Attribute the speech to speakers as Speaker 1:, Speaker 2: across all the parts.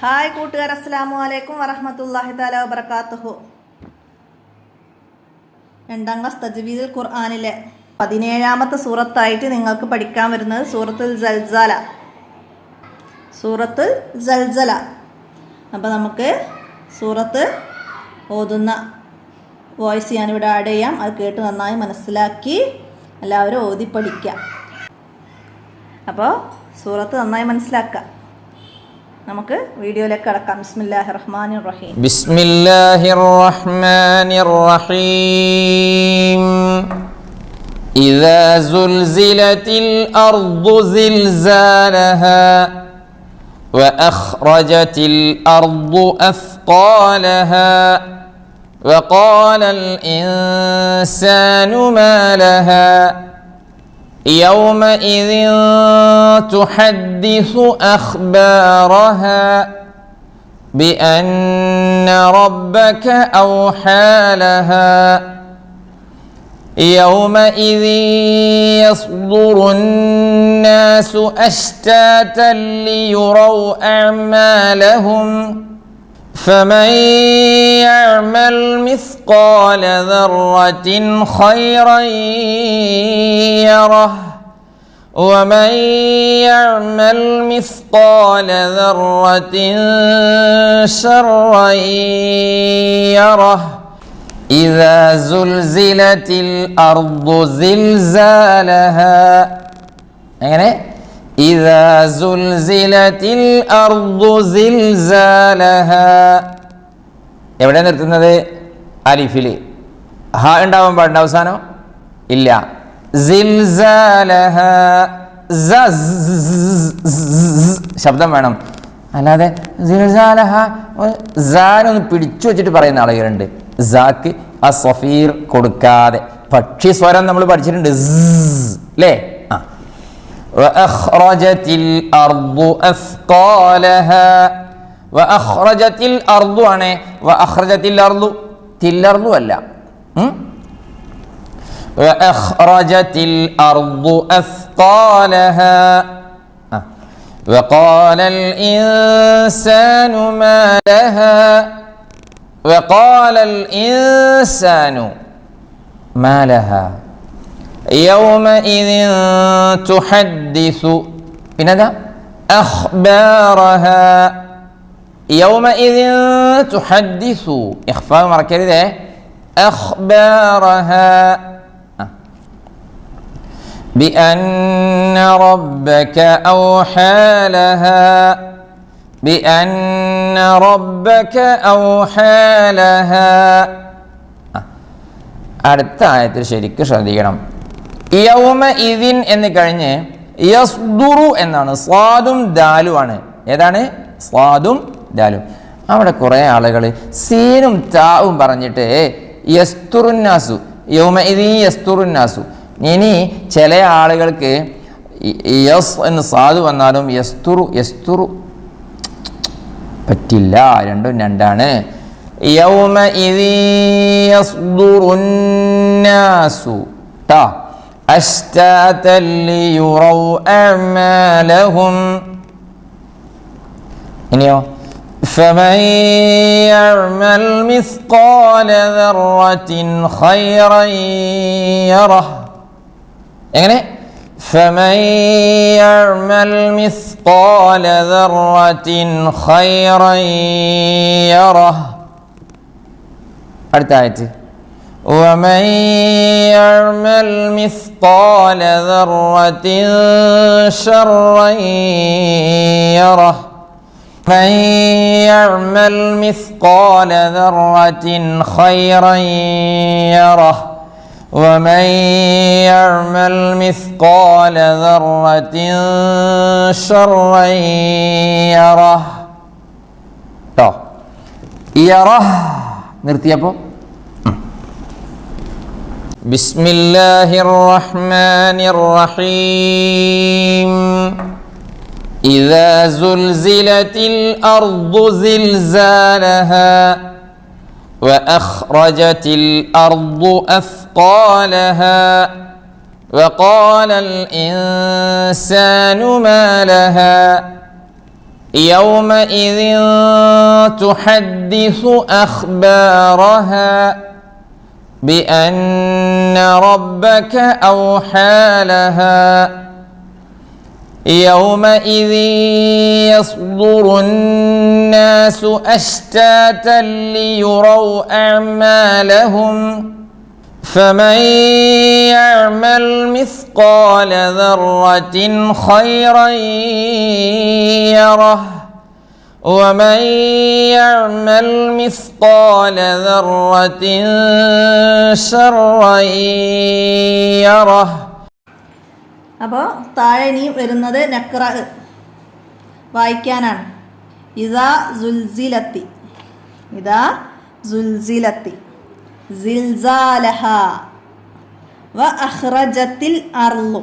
Speaker 1: Hi കൂട്ടുകാർ, അസ്സലാമു അലൈക്കും വറഹ്മത്തുള്ളാഹി തആല വബറകാതുഹു. 2ാം ക്ലാസ് തജ്വീദുൽ ഖുർആനിലെ 17ാമത്തെ സൂറത്തായിട്ട് നിങ്ങൾക്ക് പഠിക്കാൻ വരുന്നത് സൂറത്തുൽ സൽസല. അപ്പോൾ നമുക്ക് സൂറത്ത് ഓതുന്ന വോയിസ് ഞാനിവിടെ ആഡ് ചെയ്യാം. അത് കേട്ട് നന്നായി മനസ്സിലാക്കി എല്ലാവരും ഓതി പഠിക്കുക. അപ്പോൾ സൂറത്ത് നന്നായി മനസ്സിലാക്കുക. നമുക്ക് വീഡിയോയിലേക്ക് കടക്കാം. ബിസ്മില്ലാഹിർ റഹ്മാനിർ റഹീം.
Speaker 2: ബിസ്മില്ലാഹിർ റഹ്മാനിർ റഹീം. ഇദാ സുൽസിലത്തിൽ അർദു സിൽസാലഹാ വഅഖ്റജത്തിൽ അർദു അസ്ഖാലഹാ വഖാലൽ ഇൻസാനു മാ ലഹാ يومئذ تحدث أخبارها بأن ربك أوحى لها يومئذ يصدر الناس أشتاتا ليروا أعمالهم فمن يعمل مثقال ذرة خيرا يره ومن يعمل مثقال ذرة شرا يره إذا زلزلت الأرض زلزالها إذا زلزلت الأرض زلزالها. എവിടെ നിർത്തുന്നത്? അലിഫിൽ. ഹ ഉണ്ടാവാൻ പാടുണ്ട് അവസാനം? ഇല്ല. സിൽസാലഹ ശബ്ദം വേണം, അല്ലാതെ സിൽസാലഹ സാനൊന്ന് പിടിച്ചു വെച്ചിട്ട് പറയുന്ന ആളുകളുണ്ട്. സാക്ക് ആ സഫീർ കൊടുക്കാതെ. പക്ഷി സ്വരം നമ്മൾ പഠിച്ചിട്ടുണ്ട്, അല്ലേ? وأخرجت الأرض أثقالها وأخرجت الأرض ആണ്. وأخرجت الأرض തില്ലർദു അല്ല. وأخرجت الأرض أثقالها وقال الإنسان ما لها وقال الإنسان ما لها يومئذ تحدث أخبارها يومئذ تحدث إخفاء مركز أخبارها بأن ربك أوحى لها بأن ربك أوحى لها. അടുത്ത ആയത്തിൽ ശരിക്കും ശ്രദ്ധിക്കണം. യൗമ ഇദിൻ എന്ന് കഴിഞ്ഞ് യസ്ദുറു എന്നാണ്. സ്വാദും ദാലും ആണ്. ഏതാണ്? സ്വാദും ദാലും. അവിടെ കുറേ ആളുകൾ സീനും താവും പറഞ്ഞിട്ട് യസ്തുറുന്നാസു യൗമ ഇദിൻ യസ്തുറുന്നാസു. ഇനി ചില ആളുകൾക്ക് യസ് എന്ന് സ്വാദ് വന്നാലും യസ്തുറു പറ്റില്ല. രണ്ടും രണ്ടാണ്. يومئذ يصدر الناس أشتاتا ليروا أعمالهم فمن يعمل مثقال ذرة خيرا يره فمن يعمل مثقال ذرة خيرا يره. അടുത്ത ആയത്ത് ومن يعمل مثقال ذرة شرا يره من يعمل مثقال ذرة خيرا يره ومن يعمل مثقال ذرة شرا يره. يره നിർത്തിയപ്പോൾ ബിസ്മില്ലാഹിർ റഹ്മാനിർ റഹീം. ഇദാ സുൽസിലത്തിൽ അർദു സിൽസാലഹാ വഅഖ്റജത്തിൽ അർദു അസ്ഖാലഹാ വഖാലൽ ഇൻസാനു മാ ലഹാ يومئذ تحدث أخبارها بأن ربك أوحى لها يومئذ يصدر الناس أشتاتا ليروا أعمالهم فمن يعمل مثقال ذرة خيرا يره ومن يعمل مثقال ذرة شرا يره.
Speaker 1: അപ്പോൾ താഴെ ഇനി വരുന്നത് നക്ര വായിക്കാനാണ്. ഇദാ സുൽസിലത്തി, ഇദാ സുൽസിലത്തി സിൽസാലഹ വ അഖ്റജത്തിൽ അർളു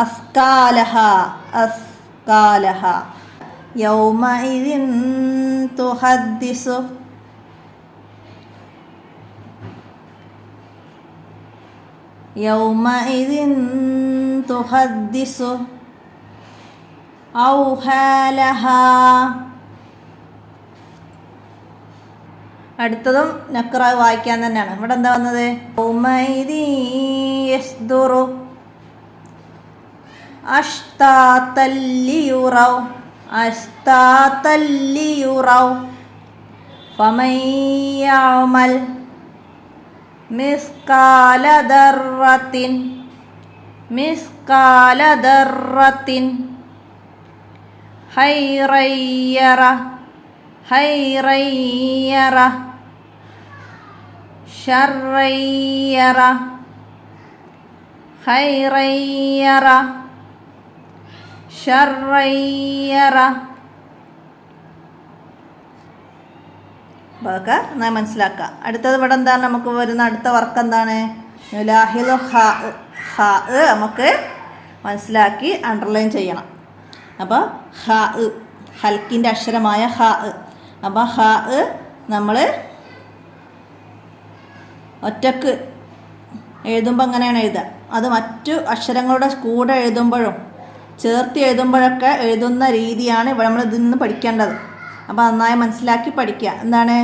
Speaker 1: അസ്കാലഹ അസ്കാലഹ യൗമഇദിൻ തുഹദ്ദിസു യൗമഇദിൻ തുഹദ്ദിസു ഔഹാലഹ. അടുത്തതും നക്ര വായിക്കാൻ തന്നെയാണ്. ഇവിടെ എന്താ വന്നത്? യൗമഇദിൻ യസ്ദുറു അഷ്താതൻ ലിയുറൗ അഷ്താതൻ ലിയുറൗ ഫമൻ യഅമൽ മിസ്കാല ദർറത്തിൻ മിസ്കാല ദർറത്തിൻ ഖൈറൻ യറ ഖൈറൻ യറ ശർറൻ യറ ഖൈറൻ യറ ശർറൻ യറ. അതൊക്കെ നന്നായി മനസ്സിലാക്കുക. അടുത്തത് ഇവിടെ എന്താണ് നമുക്ക് വരുന്ന അടുത്ത വർക്ക് എന്താണ്? നുലാഹിലു ഖാ ഖാ നമുക്ക് മനസ്സിലാക്കി അണ്ടർലൈൻ ചെയ്യണം. അപ്പോൾ ഖാ ഹൽക്കിൻ്റെ അക്ഷരമായ ഖാ. അപ്പോൾ ഖാ നമ്മൾ ഒറ്റക്ക് എഴുതുമ്പോൾ എങ്ങനെയാണ് എഴുതുക, അത് മറ്റു അക്ഷരങ്ങളുടെ കൂടെ എഴുതുമ്പോഴും ചേർത്ത് എഴുതുമ്പോഴൊക്കെ എഴുതുന്ന രീതിയാണ് ഇവിടെ നമ്മൾ ഇതിൽ നിന്ന് പഠിക്കേണ്ടത്. അപ്പോൾ നന്നായി മനസ്സിലാക്കി പഠിക്കുക. എന്താണ്?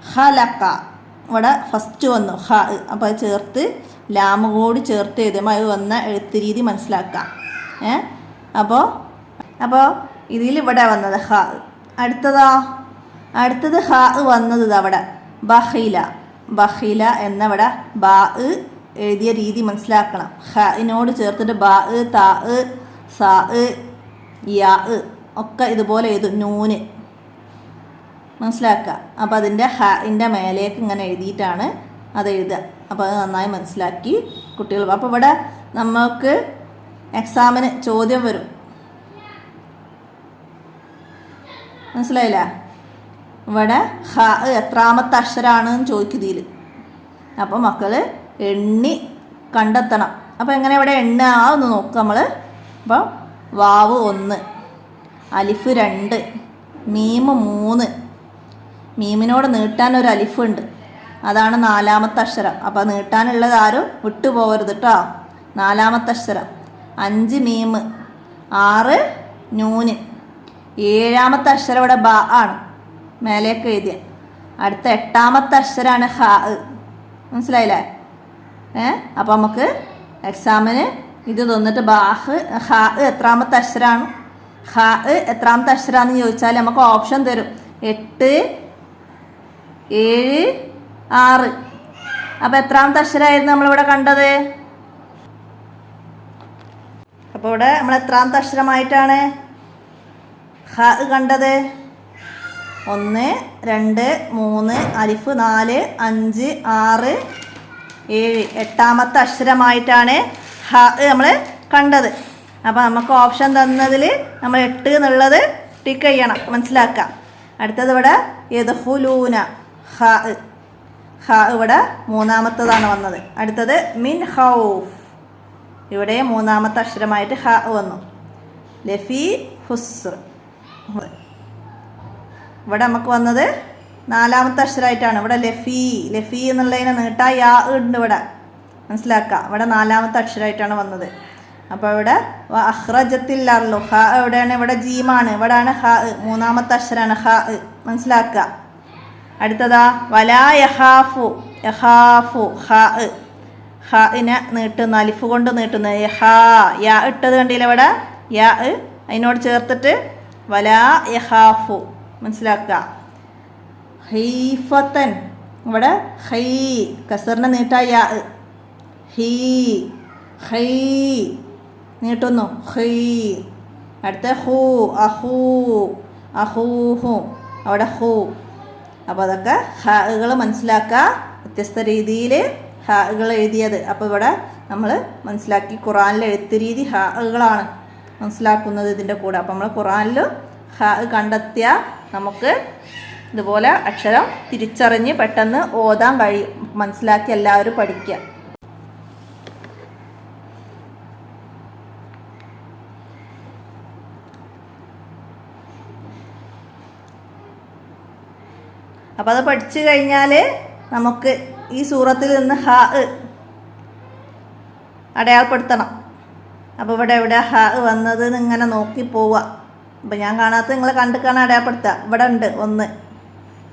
Speaker 1: ഖലഖ ഇവിടെ ഫസ്റ്റ് വന്നു ഖ. അപ്പോൾ അത് ചേർത്ത് ലാമ് കൂടി ചേർത്ത് എഴുതുമ്പോൾ അത് വന്ന എഴുത്ത് രീതി മനസ്സിലാക്കുക. അപ്പോൾ ഇതിൽ ഇവിടെ വന്നത് ഖ. അടുത്തത് ഖ വന്നത് അവിടെ ബഖീല. ബഖീല എന്നവിടെ ബാ എഴുതിയ രീതി മനസ്സിലാക്കണം. ഖിനോട് ചേർത്തിട്ട് ബാ താ സാ യാ ഒക്കെ ഇതുപോലെ എഴുതും. നൂന് മനസ്സിലാക്കുക. അപ്പോൾ അതിൻ്റെ ഹിൻ്റെ മേലേക്ക് ഇങ്ങനെ എഴുതിയിട്ടാണ് അത് എഴുതുക. അപ്പോൾ അത് നന്നായി മനസ്സിലാക്കി കുട്ടികൾ. അപ്പോൾ ഇവിടെ നമുക്ക് എക്സാമിന് ചോദ്യം വരും. മനസ്സിലായില്ല? ഇവിടെ ഹ എത്രാമത്തെ അക്ഷരമാണെന്ന് ചോദിക്കും ഇതിൽ. അപ്പോൾ മക്കൾ എണ്ണി കണ്ടെത്തണം. അപ്പോൾ എങ്ങനെ ഇവിടെ എണ്ണ ഒന്ന് നോക്കുക നമ്മൾ. അപ്പോൾ വാവ് 1, അലിഫ് 2, മീമ് 3. മീമിനോട് നീട്ടാൻ ഒരു അലിഫ് ഉണ്ട്, അതാണ് 4ാമത്തെ അക്ഷരം. അപ്പോൾ നീട്ടാനുള്ളത് ആരും വിട്ടുപോകരുത് കേട്ടോ. 4ാമത്തെ അക്ഷരം 5 മീമ്, 6 നൂന്. 7ാമത്തെ അക്ഷരം ഇവിടെ ബ ആണ്, മേലേക്ക് എഴുതിയ. അടുത്ത 8ാമത്തെ അക്ഷരമാണ് ഹ. മനസ്സിലായില്ലേ? അപ്പോൾ നമുക്ക് എക്സാമിന് ഇത് തന്നിട്ട് ബാഹ് ഹ എത്രാമത്തെ അക്ഷരമാണ്, ഹ എത്രാമത്തെ അക്ഷരമാണെന്ന് ചോദിച്ചാൽ നമുക്ക് ഓപ്ഷൻ തരും. 8, 7, 6. അപ്പോൾ എത്രാമത്തെ അക്ഷരമായിരുന്നു നമ്മളിവിടെ കണ്ടത്? അപ്പോൾ ഇവിടെ നമ്മൾ എത്രാമത്തെ അക്ഷരമായിട്ടാണ് ഹ കണ്ടത്? 1, 2, 3, അലിഫ് 4, 5, 6, 7. 8ാമത്തെ അക്ഷരമായിട്ടാണ് ഹ നമ്മൾ കണ്ടത്. അപ്പോൾ നമുക്ക് ഓപ്ഷൻ തന്നതിൽ നമ്മൾ 8 എന്നുള്ളത് ടിക്ക് ചെയ്യണം, മനസ്സിലാക്കാം. അടുത്തത് ഇവിടെ യദ്ഖുലൂന ഹ. ഹ ഇവിടെ 3ാമത്തതാണ് വന്നത്. അടുത്തത് മിൻ ഖൗഫ്, ഇവിടെ 3ാമത്തെ അക്ഷരമായിട്ട് ഹ വന്നു. ലഫി ഹുസ്ർ, ഇവിടെ നമുക്ക് വന്നത് 4ാമത്തെ അക്ഷരമായിട്ടാണ്. ഇവിടെ ലഫി, ലഫി എന്നുള്ളതിനെ നീട്ടാ യാ ഉണ്ട് ഇവിടെ, മനസ്സിലാക്കുക. ഇവിടെ 4ാമത്തെ അക്ഷരമായിട്ടാണ് വന്നത്. അപ്പോൾ ഇവിടെ അഖ്റജത്തിൽ അർളു ഹ എവിടെയാണ്? ഇവിടെ ജീമാണ്, ഇവിടെയാണ് ഹ, മൂന്നാമത്തെ അക്ഷരാണ് ഹ. മനസ്സിലാക്കുക. അടുത്തതാ വലാ യഹാഫു, യഹാഫു ഹ, ഹാഇനെ നീട്ടുന്ന, അലിഫ് കൊണ്ട് നീട്ടുന്ന ഹാ, യാ ഇട്ടത് കണ്ടില്ല ഇവിടെ, യാ അതിനോട് ചേർത്തിട്ട് വലാ യഹാഫു. മനസ്സിലാക്കുക. ഹൈഫത്തൻ, ഇവിടെ ഹൈ കസറിനെ നീട്ടാ യാ, ഹീ ഹൈ നീട്ടുന്നു ഹൈ. അടുത്ത ഹൂ, അഹൂ അഹൂഹു, അവിടെ ഹൂ. അപ്പോൾ അതൊക്കെ ഹാകൾ മനസ്സിലാക്കുക, വ്യത്യസ്ത രീതിയിൽ ഹാകൾ എഴുതിയത്. അപ്പോൾ ഇവിടെ നമ്മൾ മനസ്സിലാക്കി ഖുറാനിലെ എഴുത്ത് രീതി ഹാകളാണ് മനസ്സിലാക്കുന്നത് ഇതിൻ്റെ കൂടെ. അപ്പോൾ നമ്മൾ ഖുറാനിൽ ഹാ കണ്ടെത്തിയാൽ നമുക്ക് ഇതുപോലെ അക്ഷരം തിരിച്ചറിഞ്ഞ് പെട്ടെന്ന് ഓതാൻ കഴിയും. മനസ്സിലാക്കി എല്ലാവരും പഠിക്കുക. അപ്പോൾ അത് പഠിച്ചു കഴിഞ്ഞാൽ നമുക്ക് ഈ സൂറത്തിൽ നിന്ന് ഹ അടയാളപ്പെടുത്തണം. അപ്പോൾ ഇവിടെ എവിടെ ഹ വന്നത് ഇങ്ങനെ നോക്കി പോവുക. അപ്പോൾ ഞാൻ കാണാത്ത നിങ്ങൾ കണ്ടിട്ടാണ് അടയാളപ്പെടുത്തുക. ഇവിടെ ഉണ്ട് ഒന്ന്.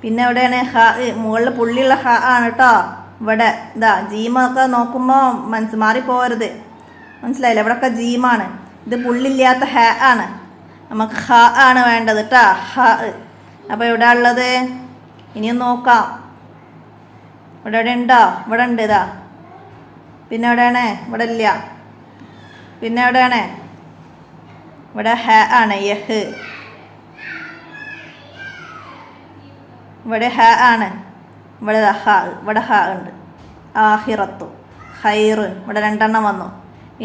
Speaker 1: പിന്നെ എവിടെയാണ് ഹ? മുകളിൽ പുള്ളിയുള്ള ഹ ആണ് കേട്ടോ. ഇവിടെ ഇതാ ജീമൊക്കെ നോക്കുമ്പോൾ മാറിപ്പോകരുത്. മനസ്സിലായില്ല? ഇവിടെയൊക്കെ ജീമാണ്, ഇത് പുള്ളില്ലാത്ത ഹ ആണ്. നമുക്ക് ഹ ആണ് വേണ്ടത് കേട്ടോ, ഹ. അപ്പോൾ എവിടെ ഉള്ളത്? ഇനിയും നോക്കാം. ഇവിടെ എവിടെ ഉണ്ടോ? ഇവിടെ ഉണ്ട് ഇതാ. പിന്നെ എവിടെയാണ്? ഇവിടെ ഇല്ല. പിന്നെ എവിടെയാണ്? ഇവിടെ ഹ ആണ്, യഹ്. ഇവിടെ ഹ ആണ്, ഇവിടെ ഹ, ഇവിടെ ഹ ഉണ്ട്. ആഹിറത്തു, ഖൈറുൻ, ഇവിടെ രണ്ടെണ്ണം വന്നു.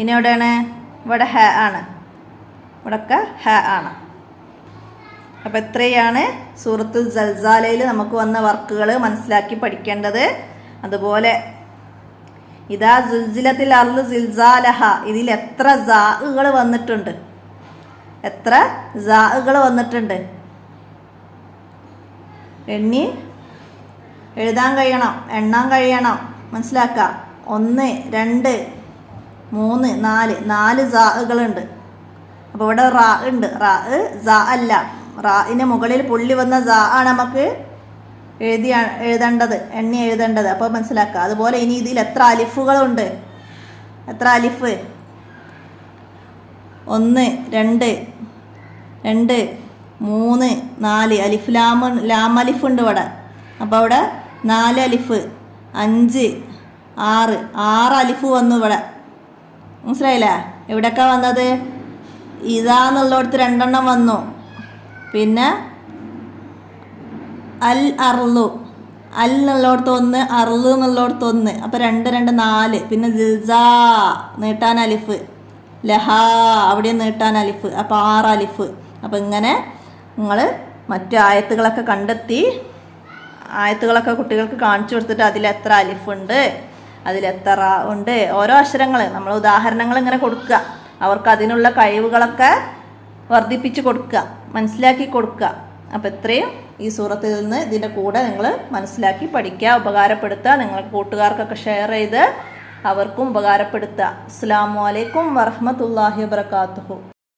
Speaker 1: ഇനി എവിടെയാണ്? ഇവിടെ ഹ ആണ്, ഇവിടെയൊക്കെ ഹ ആണ്. അപ്പോൾ ഇത്രയാണ് സൂറത്തുൽ സൽസാലയിൽ നമുക്ക് വന്ന വർക്കുകൾ മനസ്സിലാക്കി പഠിക്കേണ്ടത്. അതുപോലെ ഇതാ സുൽസിലത്തിൽ അർള് സിൽസാലഹ, ഇതിൽ എത്ര സാഉകൾ വന്നിട്ടുണ്ട്, എത്ര സാഉകൾ വന്നിട്ടുണ്ട് എണ്ണി എഴുതാൻ കഴിയണം, എണ്ണാൻ കഴിയണം. മനസ്സിലാക്കുക. 1 2 3 4 4 സാഉകളുണ്ട്. അപ്പോൾ ഇവിടെ റാ ഉണ്ട്, റാ സാ അല്ല, റാഇന് മുകളിൽ പുള്ളി വന്ന സാ ആണ് നമുക്ക് എഴുതേണ്ടത്, എണ്ണി എഴുതേണ്ടത്. അപ്പോൾ മനസ്സിലാക്കുക. അതുപോലെ ഇനി ഇതിൽ എത്ര അലിഫുകളുണ്ട്, എത്ര അലിഫ്? 1 2 2 3 4 അലിഫ് ലാം അലിഫ് ഉണ്ട് ഇവിടെ. അപ്പോൾ അവിടെ 4 അലിഫ്, 5 6 അലിഫ് വന്നു ഇവിടെ. മനസ്സിലായില്ലേ? എവിടെയൊക്കെ വന്നത്? ഇതാന്നുള്ളിടത്ത് 2 എണ്ണം വന്നു. പിന്നെ അൽ അർളു, അൽ എന്നുള്ളിടത്ത് 1, അർളു എന്നുള്ളിടത്ത് 1. അപ്പോൾ 2 2 4. പിന്നെ ജിൽസാ നീട്ടാൻ അലിഫ്, ലഹാ അവിടെ നീട്ടാൻ അലിഫ്. അപ്പോൾ 6 അലിഫ്. അപ്പോൾ ഇങ്ങനെ നിങ്ങൾ മറ്റു ആയത്തുകളൊക്കെ കണ്ടെത്തി, ആയത്തുകളൊക്കെ കുട്ടികൾക്ക് കാണിച്ചു കൊടുത്തിട്ട് അതിലെത്ര അലിഫുണ്ട്, അതിലെത്ര ഉണ്ട്, ഓരോ അക്ഷരങ്ങൾ നമ്മൾ ഉദാഹരണങ്ങൾ ഇങ്ങനെ കൊടുക്കുക. അവർക്ക് അതിനുള്ള കഴിവുകളൊക്കെ വർദ്ധിപ്പിച്ച് കൊടുക്കുക, മനസ്സിലാക്കി കൊടുക്കുക. അപ്പോൾ ഇത്രയും ഈ സൂറത്തിൽ നിന്ന് ഇതിൻ്റെ കൂടെ നിങ്ങൾ മനസ്സിലാക്കി പഠിക്കുക, ഉപകാരപ്പെടുത്തുക. നിങ്ങൾ കൂട്ടുകാർക്കൊക്കെ ഷെയർ ചെയ്ത് അവർക്കും ഉപകാരപ്പെടുത്തുക. അസ്സലാമു അലൈക്കും വറഹ്മത്തുള്ളാഹി വബറകാതുഹു.